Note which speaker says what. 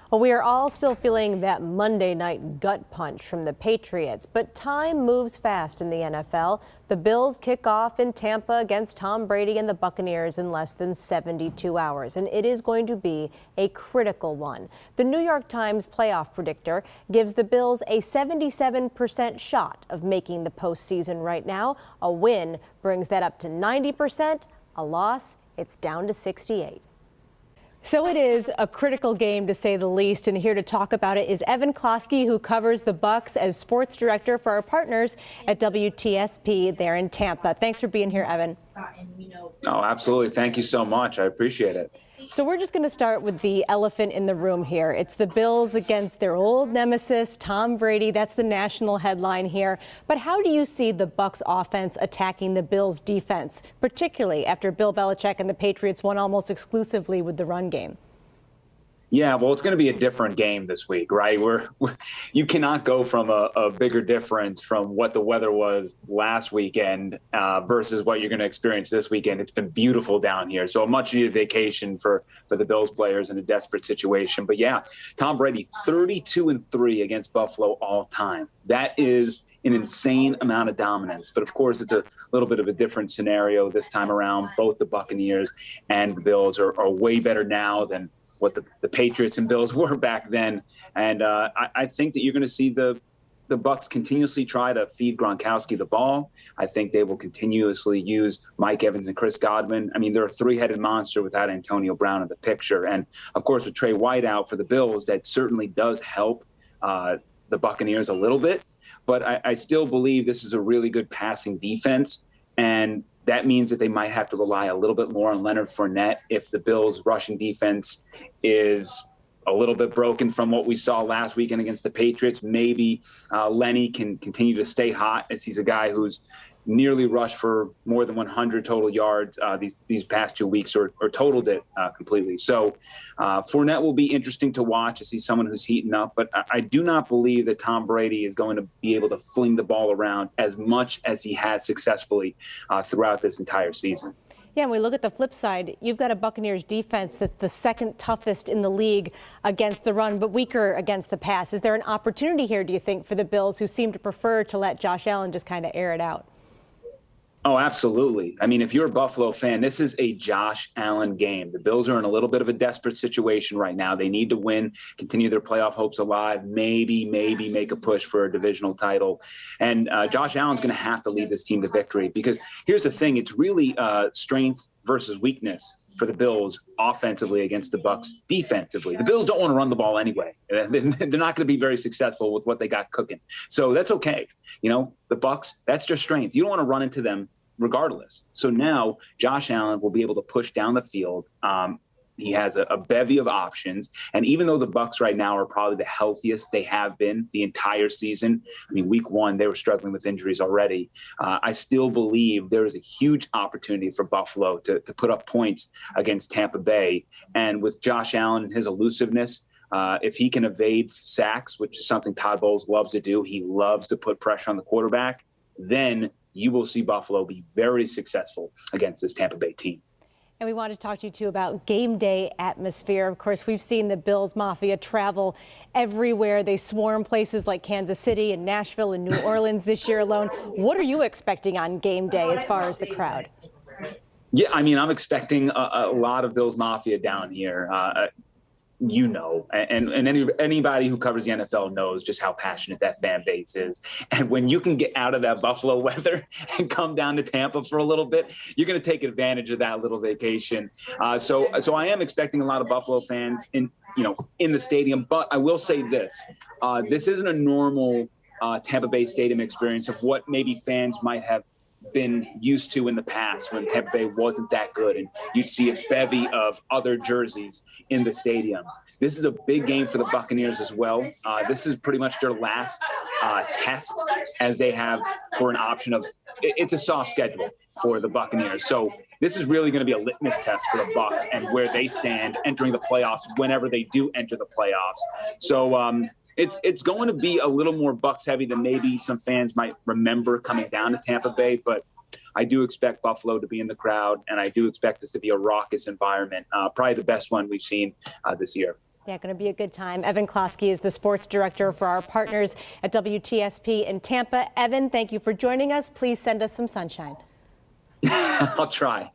Speaker 1: Well, we are all still feeling that Monday night gut punch from the Patriots, but time moves fast in the NFL. The Bills kick off in Tampa against Tom Brady and the Buccaneers in less than 72 hours, and it is going to be a critical one. The New York Times playoff predictor gives the Bills a 77% shot of making the postseason right now. A win brings that up to 90%. A loss, it's down to 68%. So it is a critical game, to say the least, and here to talk about it is Evan Closky, who covers the Bucs as sports director for our partners at WTSP there in Tampa. Thanks for being here, Evan.
Speaker 2: Oh, absolutely. Thank you so much. I appreciate it.
Speaker 1: So we're just going to start with the elephant in the room here. It's the Bills against their old nemesis, Tom Brady. That's the national headline here. But how do you see the Bucs offense attacking the Bills defense, particularly after Bill Belichick and the Patriots won almost exclusively with the run game?
Speaker 2: Yeah, well, it's going to be a different game this week, right? You cannot go from a bigger difference from what the weather was last weekend versus what you're going to experience this weekend. It's been beautiful down here, so a much-needed vacation for the Bills players in a desperate situation. But yeah, Tom Brady, 32-3 against Buffalo all time. That is an insane amount of dominance. But of course, it's a little bit of a different scenario this time around. Both the Buccaneers and the Bills are way better now than what the Patriots and Bills were back then. And I think that you're going to see the Bucs continuously try to feed Gronkowski the ball. I think they will continuously use Mike Evans and Chris Godwin. I mean, they're a three-headed monster without Antonio Brown in the picture. And of course, with Trey White out for the Bills, that certainly does help the Buccaneers a little bit. But I still believe this is a really good passing defense. And that means that they might have to rely a little bit more on Leonard Fournette if the Bills' rushing defense is a little bit broken from what we saw last weekend against the Patriots. Maybe Lenny can continue to stay hot, as he's a guy who's nearly rushed for more than 100 total yards these past 2 weeks, or totaled it completely. So Fournette will be interesting to watch, as he's someone who's heating up. But I do not believe that Tom Brady is going to be able to fling the ball around as much as he has successfully throughout this entire season.
Speaker 1: Yeah, and we look at the flip side. You've got a Buccaneers defense that's the second toughest in the league against the run, but weaker against the pass. Is there an opportunity here, do you think, for the Bills, who seem to prefer to let Josh Allen just kind of air it out?
Speaker 2: Oh, absolutely. I mean, if you're a Buffalo fan, this is a Josh Allen game. The Bills are in a little bit of a desperate situation right now. They need to win, continue their playoff hopes alive, maybe make a push for a divisional title. And Josh Allen's going to have to lead this team to victory, because here's the thing. It's really strength versus weakness for the Bills offensively against the Bucs defensively. The Bills don't want to run the ball anyway. They're not going to be very successful with what they got cooking. So that's okay. You know, the Bucs, that's their strength. You don't want to run into them regardless. So now Josh Allen will be able to push down the field. He has a bevy of options. And even though the Bucs right now are probably the healthiest they have been the entire season, I mean, week one, they were struggling with injuries already. I still believe there is a huge opportunity for Buffalo to put up points against Tampa Bay. And with Josh Allen and his elusiveness, if he can evade sacks, which is something Todd Bowles loves to do, he loves to put pressure on the quarterback, then you will see Buffalo be very successful against this Tampa Bay team.
Speaker 1: And we want to talk to you, too, about game day atmosphere. Of course, we've seen the Bills Mafia travel everywhere. They swarm places like Kansas City and Nashville and New Orleans this year alone. What are you expecting on game day as far as the crowd?
Speaker 2: Yeah, I mean, I'm expecting a lot of Bills Mafia down here. And anybody who covers the NFL knows just how passionate that fan base is. And when you can get out of that Buffalo weather and come down to Tampa for a little bit, you're going to take advantage of that little vacation. So I am expecting a lot of Buffalo fans in the stadium. But I will say this: this isn't a normal Tampa Bay Stadium experience of what maybe fans might have been used to in the past, when Tampa Bay wasn't that good and you'd see a bevy of other jerseys in the stadium. This is a big game for the Buccaneers as well. This is pretty much their last test, as they have for an option of it's a soft schedule for the Buccaneers. So this is really going to be a litmus test for the Bucs and where they stand entering the playoffs whenever they do enter the playoffs. So it's going to be a little more Bucs heavy than maybe some fans might remember coming down to Tampa Bay, but I do expect Buffalo to be in the crowd, and I do expect this to be a raucous environment, probably the best one we've seen this year.
Speaker 1: Yeah, going to be a good time. Evan Closky is the sports director for our partners at WTSP in Tampa. Evan, thank you for joining us. Please send us some sunshine.
Speaker 2: I'll try.